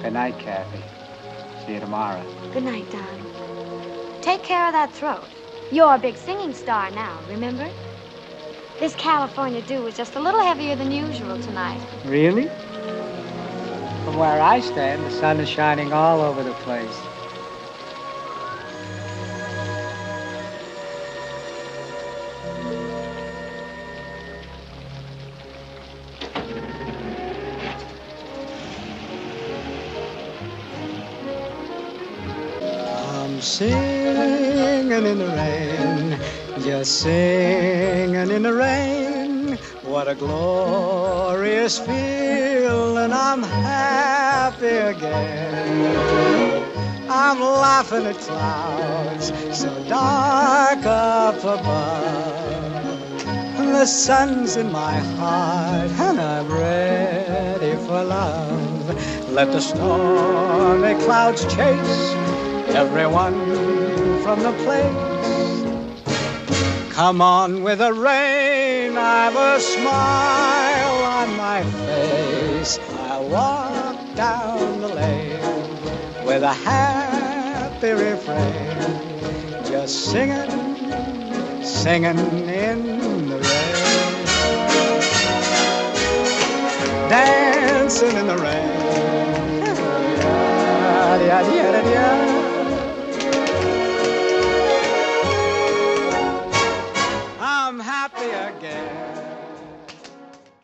Good night, Kathy. See you tomorrow. Good night, darling. Take care of that throat. You're a big singing star now, remember? This California dew was just a little heavier than usual tonight. Really? From where I stand, the sun is shining all over the place. I'm singing in the rain, just singing in the rain. What a glorious feeling, I'm happy again. I'm laughing at clouds so dark up above. The sun's in my heart and I'm ready for love. Let the stormy clouds chase everyone from the place. Come on with the rain, I've a smile on my face. I'll walk down the lane with a happy refrain, just singing, singing in the rain, dancing in the rain. I'm happy again.